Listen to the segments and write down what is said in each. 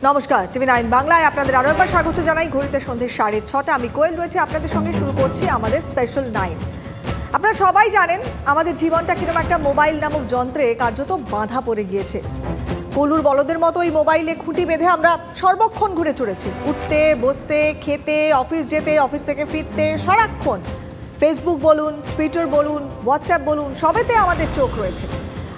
নমস্কার, টিভি9 বাংলায় আপনাদের আরো একবার স্বাগত জানাই। ঘড়িতে সন্ধ্যে 6:30 আমি কোয়েল রয়েছে আপনাদের সঙ্গে। শুরু করছি আমাদের স্পেশাল 9। আপনারা সবাই জানেন আমাদের জীবনটা কিরকম একটা মোবাইল নামক যন্ত্রে কার্যত বাঁধা পড়ে গিয়েছে। কলুর বলদের মতো এই মোবাইলে খুঁটি বেঁধে আমরা সর্বক্ষণ ঘুরে চলেছি। উঠতে বসতে, খেতে, অফিস যেতে, অফিস থেকে ফিরতে সারাক্ষণ ফেসবুক বলুন, টুইটার বলুন, হোয়াটসঅ্যাপ বলুন, সবেতে আমাদের চোখ রয়েছে।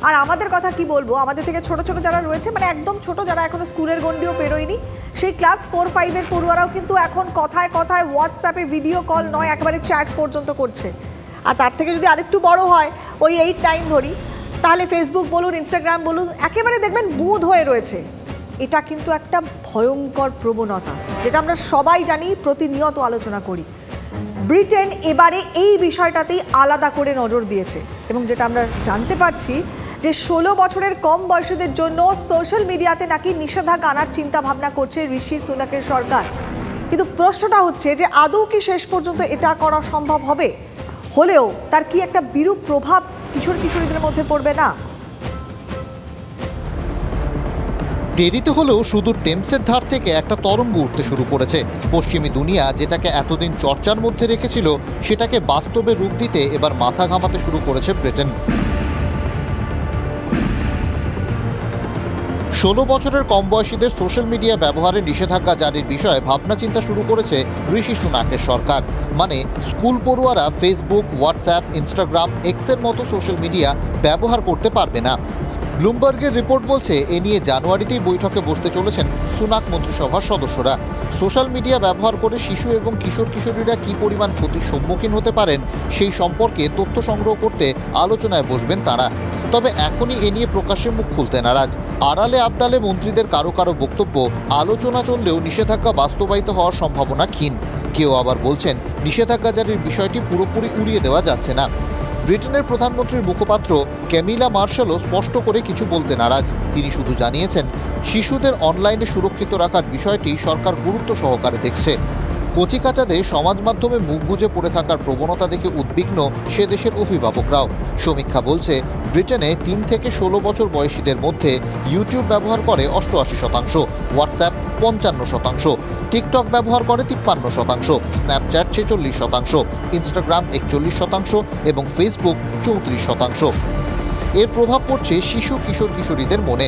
আর আমাদের কথা কি বলবো, আমাদের থেকে ছোট ছোট যারা রয়েছে, মানে একদম ছোট, যারা এখনো স্কুলের গণ্ডিও পেরোয়নি, সেই ক্লাস 4-5 পড়ুয়ারাও কিন্তু এখন কথায় কথায় হোয়াটসঅ্যাপে ভিডিও কল নয়, একেবারে চ্যাট পর্যন্ত করছে। আর তার থেকে যদি আরেকটু বড় হয়, ওই 8-9 ধরি, তাহলে ফেসবুক বলুন, ইনস্টাগ্রাম বলুন, একেবারে দেখবেন বুঁদ হয়ে রয়েছে। এটা কিন্তু একটা ভয়ঙ্কর প্রবণতা, যেটা আমরা সবাই জানি, প্রতিনিয়ত আলোচনা করি। ব্রিটেন এবারে এই বিষয়টাতেই আলাদা করে নজর দিয়েছে, এবং যেটা আমরা জানতে পারছি যে 16 বছরের কম বয়সীদের জন্য সোশ্যাল মিডিয়াতে নাকি নিষেধাজ্ঞা আনার চিন্তা ভাবনা করছে ঋষি সুনাকের সরকার। কিন্তু প্রশ্নটা হচ্ছে যে আদৌ কি শেষ পর্যন্ত এটা করা সম্ভব হবে? হলেও তার কি একটা বিরূপ প্রভাব কিশোর কিশোরীদের মধ্যে পড়বে না? দেরিতে হলেও সুদূর টেমসের ধার থেকে একটা তরঙ্গ উঠতে শুরু করেছে। পশ্চিমী দুনিয়া যেটাকে এতদিন চর্চার মধ্যে রেখেছিল, সেটাকে বাস্তবে রূপ দিতে এবার মাথা ঘামাতে শুরু করেছে ব্রিটেন। 16 বছরের কম বয়সীদের সোশ্যাল মিডিয়া ব্যবহারে নিষেধাজ্ঞা জারির বিষয়ে ভাবনা চিন্তা শুরু করেছে ঋষি সুনাকের সরকার। মানে স্কুল পড়ুয়ারা ফেসবুক, হোয়াটসঅ্যাপ, ইনস্টাগ্রাম, এক্সের মতো সোশ্যাল মিডিয়া ব্যবহার করতে পারবে না। ব্লুমবার্গের রিপোর্ট বলছে, এ নিয়ে জানুয়ারিতেই বৈঠকে বসতে চলেছেন সুনাক মন্ত্রিসভার সদস্যরা। সোশ্যাল মিডিয়া ব্যবহার করে শিশু এবং কিশোর কিশোরীরা কী পরিমাণ ক্ষতির সম্মুখীন হতে পারেন সেই সম্পর্কে তথ্য সংগ্রহ করতে আলোচনায় বসবেন তাঁরা। তবে এখনই এ নিয়ে প্রকাশ্যে মুখ খুলতে নারাজ। আড়ালে আবডালে মন্ত্রীদের কারো কারো বক্তব্য, আলোচনা চললেও নিষেধাজ্ঞা বাস্তবায়িত হওয়ার সম্ভাবনা ক্ষীণ। কেউ আবার বলছেন নিষেধাজ্ঞা জারির বিষয়টি পুরোপুরি উড়িয়ে দেওয়া যাচ্ছে না। ব্রিটেনের প্রধানমন্ত্রীর মুখপাত্র ক্যামিলা মার্শালও স্পষ্ট করে কিছু বলতে নারাজ। তিনি শুধু জানিয়েছেন, শিশুদের অনলাইনে সুরক্ষিত রাখার বিষয়টি সরকার গুরুত্ব সহকারে দেখছে। কচিকাচাদের সমাজ মাধ্যমে মুখ গুজে পড়ে থাকার প্রবণতা দেখে উদ্বিগ্ন সে দেশের অভিভাবকরাও। সমীক্ষা বলছে, ব্রিটেনে 3 থেকে 16 বছর বয়সীদের মধ্যে ইউটিউব ব্যবহার করে 88%, হোয়াটসঅ্যাপ 55%, টিকটক ব্যবহার করে 53%, স্ন্যাপচ্যাট 46%, ইনস্টাগ্রাম 41% এবং ফেসবুক 34%। এর প্রভাব পড়ছে শিশু কিশোর কিশোরীদের মনে।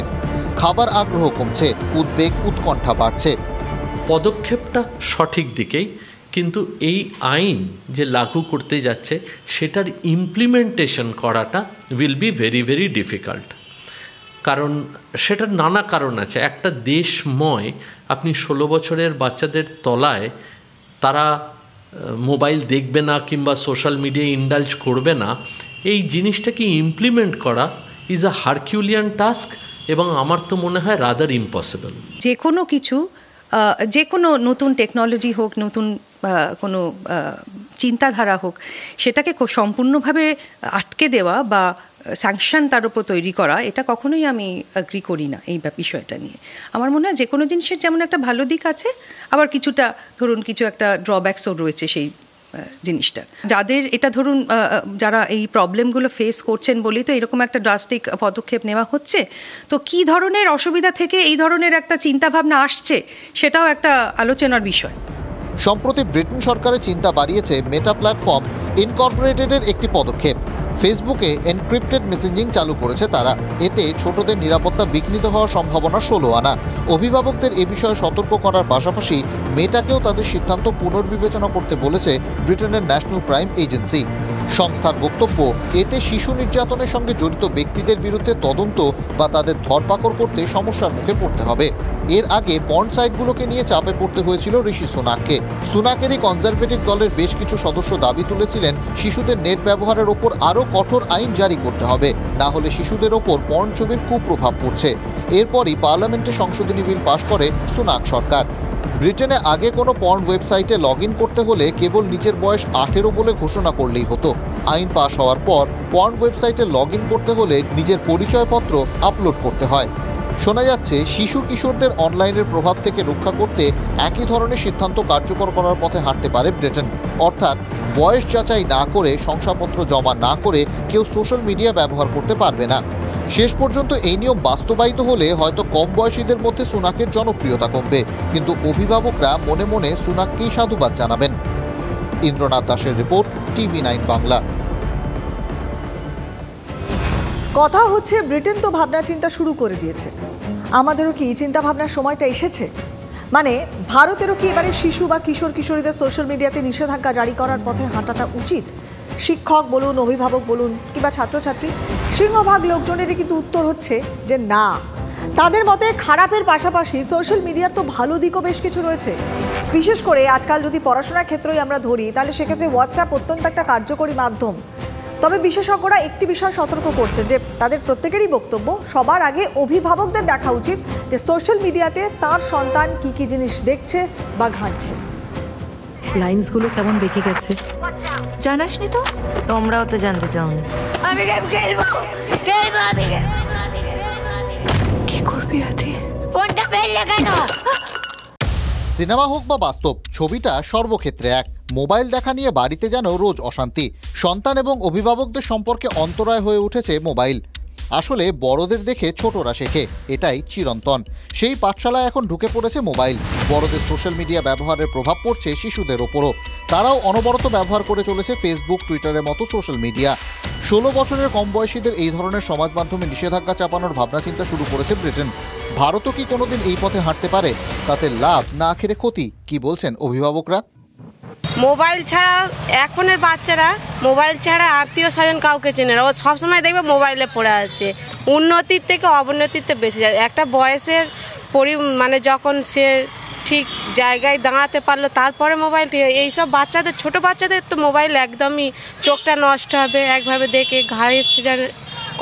খাবার আগ্রহ কমছে, উদ্বেগ উৎকণ্ঠা বাড়ছে। পদক্ষেপটা সঠিক দিকেই, কিন্তু এই আইন যে লাগু করতে যাচ্ছে সেটার ইমপ্লিমেন্টেশন করাটা will be very very difficult. কারণ সেটার নানা কারণ আছে। একটা দেশময় আপনি 16 বছরের বাচ্চাদের তলায় তারা মোবাইল দেখবে না কিংবা সোশ্যাল মিডিয়ায় ইন্ডালজ করবে না, এই জিনিসটাকে ইমপ্লিমেন্ট করা ইজ আ হারকিউলিয়ান টাস্ক, এবং আমার তো মনে হয় রাদার ইম্পসিবল। যে কোনো নতুন টেকনোলজি হোক, নতুন কোনো চিন্তাধারা হোক, সেটাকে সম্পূর্ণভাবে আটকে দেওয়া বা স্যাংশন তার উপর তৈরি করা, এটা কখনোই আমি অ্যাগ্রি করি না এই বিষয়টা নিয়ে। আমার মনে হয় যে কোনো জিনিসের যেমন একটা ভালো দিক আছে, আবার কিছুটা ধরুন কিছু একটা ড্রব্যাকসও রয়েছে সেই জিনিসটা। যাদের এটা ধরুন যারা এই প্রবলেমগুলো ফেস করছেন বলেই তো এরকম একটা ড্রাস্টিক পদক্ষেপ নেওয়া হচ্ছে। তো কী ধরনের অসুবিধা থেকে এই ধরনের একটা চিন্তাভাবনা আসছে, সেটাও একটা আলোচনার বিষয়। সম্প্রতি ব্রিটেন সরকারের চিন্তা বাড়িয়েছে মেটা প্ল্যাটফর্ম ইনকর্পোরেটেডের একটি পদক্ষেপ। ফেসবুকে এনক্রিপ্টেড মেসেঞ্জিং চালু করেছে তারা। এতে ছোটদের নিরাপত্তা বিঘ্নিত হওয়ার সম্ভাবনা 16 আনা। অভিভাবকদের এ বিষয়ে সতর্ক করার পাশাপাশি মেটাকেও তাদের সিদ্ধান্ত পুনর্বিবেচনা করতে বলেছে ব্রিটেনের ন্যাশনাল ক্রাইম এজেন্সি। সংস্থার বক্তব্য, এতে শিশু নির্যাতনের সঙ্গে জড়িত ব্যক্তিদের বিরুদ্ধে তদন্ত বা তাদের ধরপাকড় করতে সমস্যার মুখে পড়তে হবে। এর আগে পর্ন সাইটগুলোকে নিয়ে চাপে পড়তে হয়েছিল ঋষি সুনাককে। সুনাকেরই কনজারভেটিভ দলের বেশ কিছু সদস্য দাবি তুলেছিলেন, শিশুদের নেট ব্যবহারের ওপর আরও কঠোর আইন জারি করতে হবে, না হলে শিশুদের ওপর পর্ন ছবির কুপ্রভাব পড়ছে। এরপরই পার্লামেন্টে সংশোধনী বিল পাশ করে সুনাক সরকার। ব্রিটেনে আগে কোনো পর্ন ওয়েবসাইটে লগ ইন করতে হলে কেবল নিজের বয়স 18 বলে ঘোষণা করলেই হতো। আইন পাশ হওয়ার পর পর্ন ওয়েবসাইটে লগ ইন করতে হলে নিজের পরিচয়পত্র আপলোড করতে হয়। শোনা যাচ্ছে শিশু কিশোরদের অনলাইনের প্রভাব থেকে রক্ষা করতে একই ধরনের সিদ্ধান্ত কার্যকর করার পথে হাঁটতে পারে ব্রিটেন। অর্থাৎ বয়স যাচাই না করে, শংসাপত্র জমা না করে কেউ সোশ্যাল মিডিয়া ব্যবহার করতে পারবে না। শেষ পর্যন্ত এই নিয়ম বাস্তবায়িত হলে হয়তো কম বয়সীদের মধ্যে সুনাকের জনপ্রিয়তা কমবে, কিন্তু অভিভাবকরা মনে মনে সুনাককেই সাধুবাদ জানাবেন। ইন্দ্রনাথ দাসের রিপোর্ট, TV9 বাংলা। কথা হচ্ছে ব্রিটেন তো ভাবনা চিন্তা শুরু করে দিয়েছে, আমাদেরও কি চিন্তা ভাবনার সময়টা এসেছে? মানে ভারতেরও কি এবারে শিশু বা কিশোর কিশোরীদের সোশ্যাল মিডিয়াতে নিষেধাজ্ঞা জারি করার পথে হাঁটাটা উচিত? শিক্ষক বলুন, অভিভাবক বলুন কিংবা ছাত্রছাত্রী, সিংহভাগ লোকজনেরই কিন্তু উত্তর হচ্ছে যে না। তাদের মতে খারাপের পাশাপাশি সোশ্যাল মিডিয়ার তো ভালো দিকও বেশ কিছু রয়েছে। বিশেষ করে আজকাল যদি পড়াশোনার ক্ষেত্রেই আমরা ধরি, তাহলে সেক্ষেত্রে হোয়াটসঅ্যাপ অত্যন্ত একটা কার্যকরী মাধ্যম। তবে বিশেষজ্ঞরা একটি বিষয় সতর্ক করছেন যে তাদের প্রত্যেকেরই বক্তব্য, সবার আগে অভিভাবকদের দেখা উচিত যে সোশ্যাল মিডিয়াতে তার সন্তান কি কি জিনিস দেখছে বা ঘাঁটছে। লাইন্সগুলো কেমন বেঁকে গেছে জানাসনি তো? তোমরাও তো জানতে চাওনি। আমি গেম খেলবো, কি করবি আদি? ফোনটা ফেললে কেন? সিনেমা হোক বা বাস্তব, ছবিটা সর্বক্ষেত্রে এক। মোবাইল দেখা নিয়ে বাড়িতে যেন রোজ অশান্তি। সন্তান এবং অভিভাবকদের সম্পর্কে অন্তরায় হয়ে উঠেছে মোবাইল। আসলে বড়দের দেখে ছোটরা শেখে, এটাই চিরন্তন। সেই পাঠশালায় এখন ঢুকে পড়েছে মোবাইল। বড়দের সোশ্যাল মিডিয়া ব্যবহারের প্রভাব পড়ছে শিশুদের ওপরও। তারাও অনবরত ব্যবহার করে চলেছে ফেসবুক, টুইটারের মতো সোশ্যাল মিডিয়া। 16 বছরের কম বয়সীদের এই ধরনের সমাজ মাধ্যমে নিষেধাজ্ঞা চাপানোর ভাবনা চিন্তা শুরু করেছে ব্রিটেন। ভারতও কি কোনোদিন এই পথে হাঁটতে পারে? তাতে লাভ না আখেরে ক্ষতি, কি বলছেন অভিভাবকরা? মোবাইল ছাড়া এখনের বাচ্চারা মোবাইল ছাড়া আত্মীয় স্বজন কাউকে চেনে না। ও সবসময় দেখবে মোবাইলে পড়ে আছে। উন্নতির থেকে অবনতিতে বেশি যায়। একটা বয়সের মানে যখন সে ঠিক জায়গায় দাঁড়াতে পারলো তারপরে মোবাইল, এইসব বাচ্চাদের, ছোট বাচ্চাদের তো মোবাইল একদমই, চোখটা নষ্ট হবে, একভাবে দেখে ঘাড়ে সিটার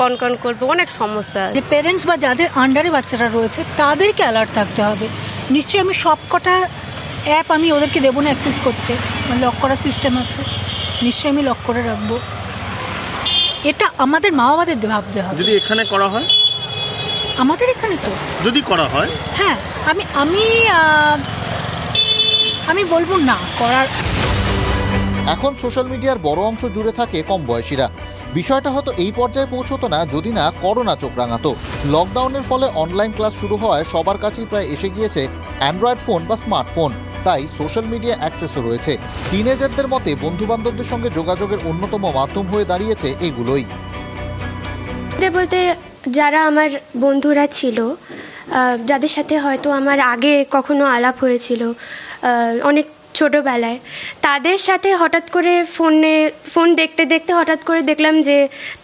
কনকন করবে, অনেক সমস্যা। যে পেরেন্টস বা যাদের আন্ডারে বাচ্চারা রয়েছে তাদেরকে অ্যালার্ট থাকতে হবে। নিশ্চয়ই আমি সব কটা অ্যাপ আমি ওদেরকে দেবো না অ্যাক্সেস করতে, লক করার সিস্টেম আছে, নিশ্চয়ই আমি লক করে রাখবো। এটা আমাদের মা বাবাদের ভাবতে হবে। যদি এখানে করা হয়, আমাদের এখানে তো যদি করা হয়, হ্যাঁ, আমি বলবো না করার। এখন সোশ্যাল মিডিয়ার বড় অংশ জুড়ে থাকে কম বয়সীরা। বিষয়টা হয়তো এই পর্যায়ে পৌঁছতো না যদি না করোনা চোখ রাঙাতো। লকডাউনের ফলে অনলাইন ক্লাস শুরু হওয়ায় সবার কাছেই প্রায় এসে গিয়েছে অ্যান্ড্রয়েড ফোন বা স্মার্টফোন। তাই সোশ্যাল মিডিয়া অ্যাক্সেসও রয়েছে। টিনেজারদের মতে বন্ধুবান্ধবদের সঙ্গে যোগাযোগের অন্যতম মাধ্যম হয়ে দাঁড়িয়েছে এগুলোই। বলতে যারা আমার বন্ধুরা ছিল, যাদের সাথে হয়তো আমার আগে কখনো আলাপ হয়েছিল অনেক ছোটোবেলায়, তাদের সাথে হঠাৎ করে ফোন দেখতে দেখতে হঠাৎ করে দেখলাম যে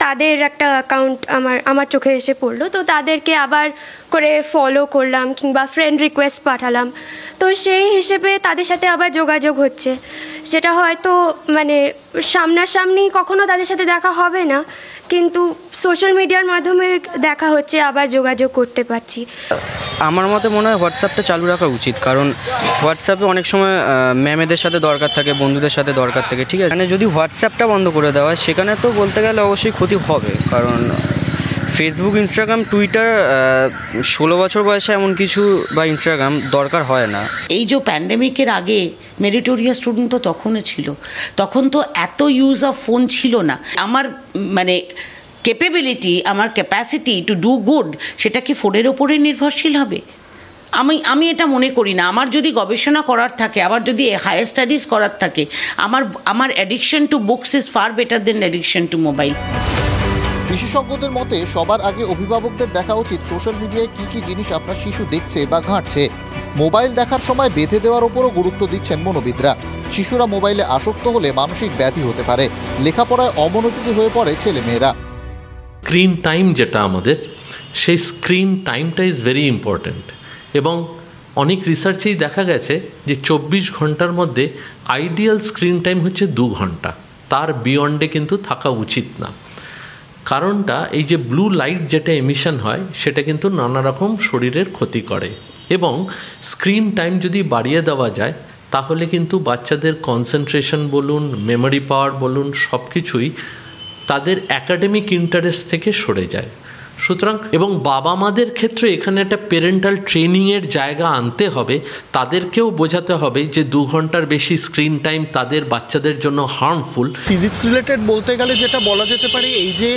তাদের একটা অ্যাকাউন্ট আমার চোখে এসে পড়লো। তো তাদেরকে আবার করে ফলো করলাম কিংবা ফ্রেন্ড রিকোয়েস্ট পাঠালাম। তো সেই হিসেবে তাদের সাথে আবার যোগাযোগ হচ্ছে, যেটা হয়তো মানে সামনাসামনি কখনো তাদের সাথে দেখা হবে না, কিন্তু সোশ্যাল মিডিয়ার মাধ্যমে দেখা হচ্ছে, আবার যোগাযোগ করতে পারছি। আমার মতে মনে হয় হোয়াটসঅ্যাপটা চালু রাখা উচিত, কারণ হোয়াটসঅ্যাপে অনেক সময় ম্যামেদের সাথে দরকার থাকে, বন্ধুদের সাথে দরকার থাকে, ঠিক আছে। মানে যদি হোয়াটসঅ্যাপটা বন্ধ করে দেওয়া হয়, সেখানে তো বলতে গেলে অবশ্যই ক্ষতি হবে, কারণ ফেসবুক, ইনস্টাগ্রাম, টুইটার 16 বছর বয়সে এমন কিছু বা ইনস্টাগ্রাম দরকার হয় না। এই যে প্যান্ডেমিকের আগে মেরিটোরিয়াস স্টুডেন্ট তো তখনও ছিল, তখন তো এত ইউজ অফ ফোন ছিল না। আমার মানে ক্যাপেবিলিটি, আমার ক্যাপাসিটি টু ডু গুড, সেটা কি ফোনের ওপরে নির্ভরশীল হবে? আমি এটা মনে করি না। আমার যদি গবেষণা করার থাকে, আবার যদি হায়ার স্টাডিজ করার থাকে, আমার addiction two books is far better then addiction two mobile. বিশেষজ্ঞদের মতে সবার আগে অভিভাবকদের দেখা উচিত সোশ্যাল মিডিয়ায় কি কি জিনিস আপনার শিশু দেখছে বা ঘাঁটছে। মোবাইল দেখার সময় বেঁধে দেওয়ার উপরও গুরুত্ব দিচ্ছেন মনোবিদরা। শিশুরা মোবাইলে আসক্ত হলে মানসিক ব্যাধি হতে পারে, লেখাপড়ায় অমনোযোগী হয়ে পড়ে ছেলেমেয়েরা। স্ক্রিন টাইম যেটা আমাদের, সেই স্ক্রিন টাইমটা ইজ ভেরি ইম্পর্ট্যান্ট, এবং অনেক রিসার্চেই দেখা গেছে যে 24 ঘন্টার মধ্যে আইডিয়াল স্ক্রিন টাইম হচ্ছে 2 ঘন্টা, তার বিয়ন্ডে কিন্তু থাকা উচিত না। কারণটা এই যে ব্লু লাইট যেটা এমিশন হয়, সেটা কিন্তু নানা রকম শরীরের ক্ষতি করে, এবং স্ক্রিন টাইম যদি বাড়িয়ে দেওয়া যায় তাহলে কিন্তু বাচ্চাদের কনসেন্ট্রেশন বলুন, মেমোরি পাওয়ার বলুন, সব কিছুই তাদের অ্যাকাডেমিক ইন্টারেস্ট থেকে সরে যায়। সুতরাং এবং বাবা মাদের ক্ষেত্রে এখানে একটা পেরেন্টাল ট্রেনিংয়ের জায়গা আনতে হবে, তাদেরকেও বোঝাতে হবে যে 2 ঘন্টার বেশি স্ক্রিন টাইম তাদের বাচ্চাদের জন্য হার্মফুল। ফিজিক্স রিলেটেড বলতে গেলে যেটা বলা যেতে পারে, এই যে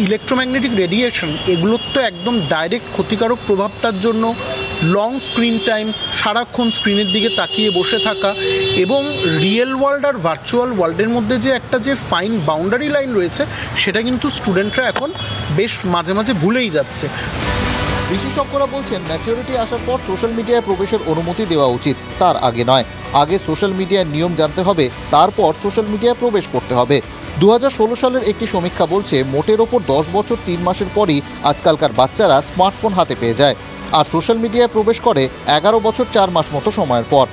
ইলেকট্রোম্যাগনেটিক রেডিয়েশন, এগুলোর তো একদম ডাইরেক্ট ক্ষতিকারক প্রভাবটার জন্য লং স্ক্রিন টাইম, সারাক্ষণ স্ক্রিনের দিকে তাকিয়ে বসে থাকা, এবং রিয়েল ওয়ার্ল্ড আর ভার্চুয়াল ওয়ার্ল্ডের মধ্যে যে একটা যে ফাইন বাউন্ডারি লাইন রয়েছে, সেটা কিন্তু স্টুডেন্টরা এখন বেশ মাঝে মাঝে ভুলেই যাচ্ছে। বিশেষজ্ঞরা বলছেন ম্যাচুরিটি আসার পর সোশ্যাল মিডিয়ায় প্রবেশের অনুমতি দেওয়া উচিত, তার আগে নয়। আগে সোশ্যাল মিডিয়ার নিয়ম জানতে হবে, তারপর সোশ্যাল মিডিয়ায় প্রবেশ করতে হবে। 2016 সালের একটি সমীক্ষা বলছে মোটের ওপর 10 বছর 3 মাসের পরই আজকালকার বাচ্চারা স্মার্টফোন হাতে পেয়ে যায়, আর সোশ্যাল মিডিয়ায় প্রবেশ করে 11 বছর 4 মাস মতো সময়ের পর।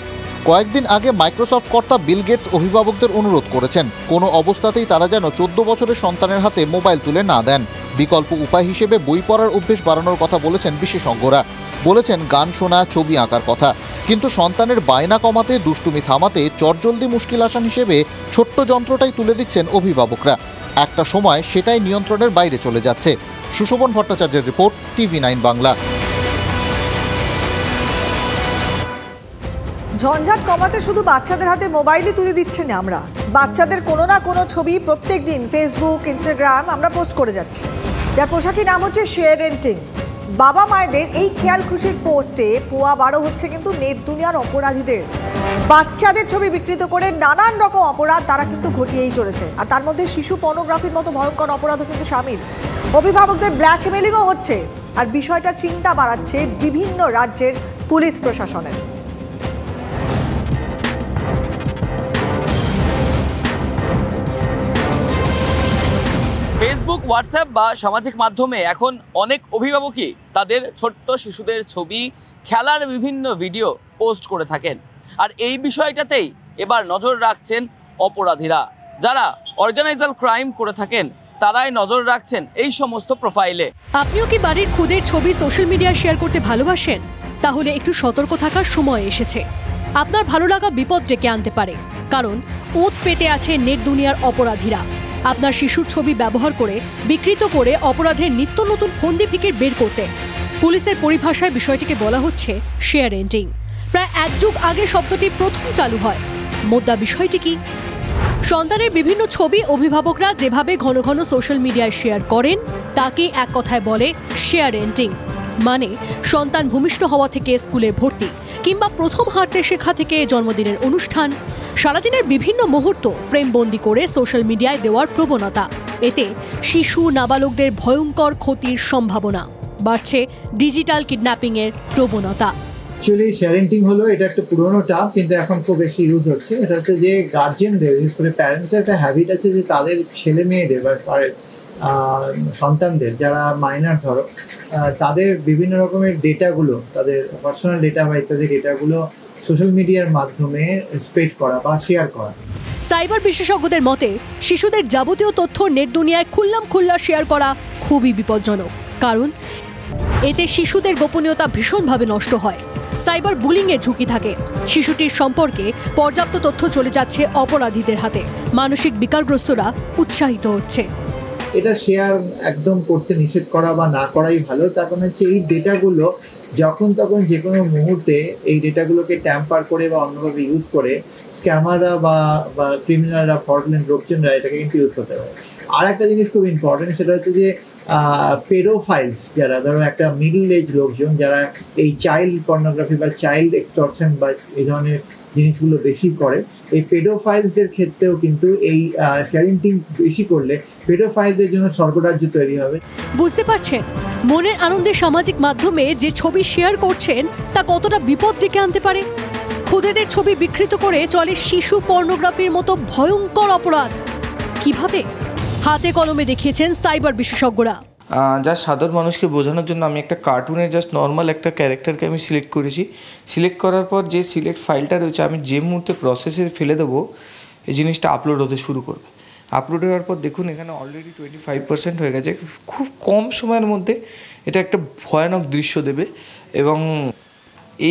কয়েকদিন আগে মাইক্রোসফট কর্তা বিল গেটস অভিভাবকদের অনুরোধ করেছেন কোনো অবস্থাতেই তারা যেন 14 বছরের সন্তানের হাতে মোবাইল তুলে না দেন। বিকল্প উপায় হিসেবে বই পড়ার অভ্যেস বাড়ানোর কথা বলেছেন বিশেষজ্ঞরা। বলেছেন গান শোনা, ছবি আঁকার কথা। কিন্তু সন্তানের বায়না কমাতে, দুষ্টুমি থামাতে চটজলদি মুশকিল আসান হিসেবে ছোট্ট যন্ত্রটাই তুলে দিচ্ছেন অভিভাবকরা। একটা সময় সেটাই নিয়ন্ত্রণের বাইরে চলে যাচ্ছে। সুশোভন ভট্টাচার্যের রিপোর্ট, TV9 বাংলা। ঝঞ্ঝাট কমাতে শুধু বাচ্চাদের হাতে মোবাইলই তুলে দিচ্ছে না আমরা, বাচ্চাদের কোনো না কোনো ছবি প্রত্যেক দিন ফেসবুক, ইনস্টাগ্রাম আমরা পোস্ট করে যাচ্ছি, যার পোশাকি নাম হচ্ছে শেয়ারেন্টিং। বাবা মায়েদের এই খেয়াল খুশির পোস্টে পোয়া বাড়ো হচ্ছে কিন্তু নেট দুনিয়ার অপরাধীদের। বাচ্চাদের ছবি বিকৃত করে নানান রকম অপরাধ তারা কিন্তু ঘটিয়েই চলেছে, আর তার মধ্যে শিশু পর্নোগ্রাফির মতো ভয়ঙ্কর অপরাধও কিন্তু সামিল। অভিভাবকদের ব্ল্যাকমেলিংও হচ্ছে, আর বিষয়টা চিন্তা বাড়াচ্ছে বিভিন্ন রাজ্যের পুলিশ প্রশাসনের। ফেসবুক, হোয়াটসঅ্যাপ বা সামাজিক মাধ্যমে এখন অনেক অভিভাবকই তাদের ছোট্ট শিশুদের ছবি, খেলার বিভিন্ন ভিডিও পোস্ট করে থাকেন। আর এই বিষয়টাতেই এবার নজর রাখছেন অপরাধীরা। যারা অর্গানাইজার ক্রাইম করে থাকেন, তারাই নজর রাখছেন এই সমস্ত প্রোফাইলে। আপনিও কি বাড়ির খুদের ছবি সোশ্যাল মিডিয়ায় শেয়ার করতে ভালোবাসেন? তাহলে একটু সতর্ক থাকার সময় এসেছে। আপনার ভালো লাগা বিপদ ডেকে আনতে পারে, কারণ ওত পেতে আছে নেট দুনিয়ার অপরাধীরা। আপনার শিশুর ছবি ব্যবহার করে বিকৃত করে অপরাধের নিত্য নতুন ফন্দি ফিকির বের করতে পুলিশের পরিভাষায় বিষয়টিকে বলা হচ্ছে শেয়ারেন্টিং। প্রায় 1 যুগ আগে শব্দটি প্রথম চালু হয়। মোদ্দা বিষয়টি কি? সন্তানের বিভিন্ন ছবি অভিভাবকরা যেভাবে ঘন ঘন সোশ্যাল মিডিয়ায় শেয়ার করেন, তাকে এক কথায় বলে শেয়ারেন্টিং। মানে সন্তান ভূমিষ্ঠ হওয়া থেকে স্কুলে ভর্তি, কিংবা প্রথম হাঁটতে শেখা থেকে জন্মদিনের অনুষ্ঠান, সারাদিনের বিভিন্ন মুহূর্ত ফ্রেমবন্দি করে সোশ্যাল মিডিয়ায় দেওয়ার প্রবণতা। এতে শিশু, নাবালকদের ভয়ঙ্কর ক্ষতির সম্ভাবনা বাড়ছে। ডিজিটাল কিডন্যাপিংয়ের প্রবণতা। অ্যাকচুয়ালি শেয়ারেন্টিং হলো এটা একটা পুরোনো টার্ম, কিন্তু এখন খুব বেশি ইউজ হচ্ছে। এটা হচ্ছে যে গার্জিয়ানদের, বিশেষ করে প্যারেন্টসের একটা হ্যাবিট আছে যে তাদের ছেলে মেয়েদের বা সন্তানদের যারা মাইনার ধরো, তাদের বিভিন্ন রকমের ডেটাগুলো, তাদের পার্সোনাল ডেটা বা ইত্যাদি ডেটাগুলো সোশ্যাল মিডিয়ার মাধ্যমে স্প্রেড করা বা শেয়ার করা। সাইবার বিশেষজ্ঞদের মতে শিশুদের যাবতীয় তথ্য নেট দুনিয়ায় খুল্লা শেয়ার করা খুবই বিপজ্জনক, কারণ এতে শিশুদের গোপনীয়তা ভীষণভাবে নষ্ট হয়। সাইবার বুলিংয়ের ঝুঁকি থাকে। শিশুটির সম্পর্কে পর্যাপ্ত তথ্য চলে যাচ্ছে অপরাধীদের হাতে। মানসিক বিকারগ্রস্তরা উৎসাহিত হচ্ছে। এটা শেয়ার একদম করতে নিষেধ করা বা না করাই ভালো। তার কারণ হচ্ছে এই ডেটাগুলো যখন তখন যে কোনো মুহূর্তে এই ডেটাগুলোকে ট্যাম্পার করে বা অন্যভাবে ইউজ করে স্ক্যামাররা বা ক্রিমিনালরা, ফ্রডুলেন্ট লোকজনরা এটাকে কিন্তু ইউজ করতে পারে। আর একটা জিনিস খুব ইম্পর্টেন্ট, সেটা হচ্ছে যে পেডোফাইলস যারা, ধরো একটা মিডল এজ লোকজন যারা এই চাইল্ড পর্নোগ্রাফি বা চাইল্ড এক্সটর্শন বা এই ধরনের জিনিসগুলো বেশি করে, এই পেডোফাইলসদের ক্ষেত্রেও কিন্তু এই শেয়ারিং বেশি করলে পেডোফাইলসদের জন্য স্বর্গরাজ্য তৈরি হবে। বুঝতে পারছেন মনের আনন্দে সামাজিক মাধ্যমে যে ছবি শেয়ার করছেন তা কতটা বিপদ ডেকে আনতে পারে। খুদেদের ছবি বিকৃত করে চলে শিশু পর্নোগ্রাফির মতো ভয়ঙ্কর অপরাধ। কিভাবে? হাতে কলমে দেখিয়েছেন সাইবার বিশেষজ্ঞরা। জাস্ট সাধারণ মানুষকে বোঝানোর জন্য আমি একটা কার্টুনের জাস্ট নর্মাল একটা ক্যারেক্টারকে আমি সিলেক্ট করেছি। সিলেক্ট করার পর যে সিলেক্ট ফাইলটা রয়েছে, আমি যে মুহূর্তে প্রসেসে ফেলে দেবো এই জিনিসটা আপলোড হতে শুরু করবে। আপলোড হওয়ার পর দেখুন এখানে অলরেডি 25% হয়ে গেছে। খুব কম সময়ের মধ্যে এটা একটা ভয়ানক দৃশ্য দেবে, এবং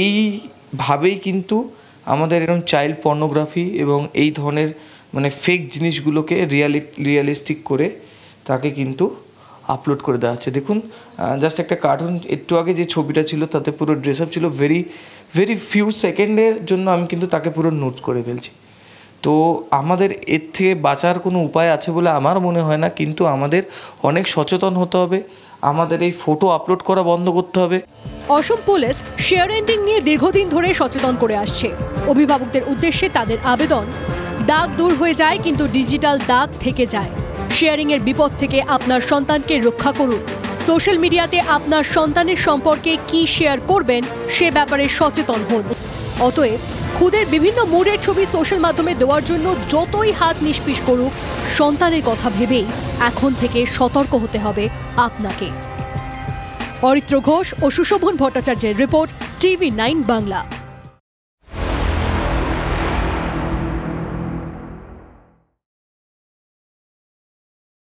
এইভাবেই কিন্তু আমাদের এরকম চাইল্ড পর্নোগ্রাফি এবং এই ধরনের মানে ফেক জিনিসগুলোকে রিয়ালিস্টিক করে তাকে কিন্তু আপলোড করে দেওয়া হচ্ছে। দেখুন জাস্ট একটা কার্টুন, একটু আগে যে ছবিটা ছিল তাতে পুরো ড্রেস আপ ছিল, ভেরি ভেরি ফিউ সেকেন্ডের জন্য আমি কিন্তু তাকে পুরো নোট করে ফেলছি। তো আমাদের এর থেকে বাঁচার কোনো উপায় আছে বলে আমার মনে হয় না, কিন্তু আমাদের অনেক সচেতন হতে হবে, আমাদের এই ফটো আপলোড করা বন্ধ করতে হবে। অসম পুলিশ শেয়ার এন্ডিং নিয়ে দীর্ঘদিন ধরে সচেতন করে আসছে। অভিভাবকদের উদ্দেশ্যে তাদের আবেদন, দাগ দূর হয়ে যায় কিন্তু ডিজিটাল দাগ থেকে যায়। শেয়ারিং এর বিপদ থেকে আপনার সন্তানকে রক্ষা করুন। সোশ্যাল মিডিয়াতে আপনার সন্তানের সম্পর্কে কি শেয়ার করবেন সে ব্যাপারে সচেতন হন। অতএব খুদের বিভিন্ন মুডের ছবি সোশ্যাল মাধ্যমে দেওয়ার জন্য যতই হাত নিষ্পিস করুক, সন্তানের কথা ভেবেই এখন থেকে সতর্ক হতে হবে আপনাকে। অরিত্র ঘোষ ও সুশোভন ভট্টাচার্যের রিপোর্ট, TV9 বাংলা।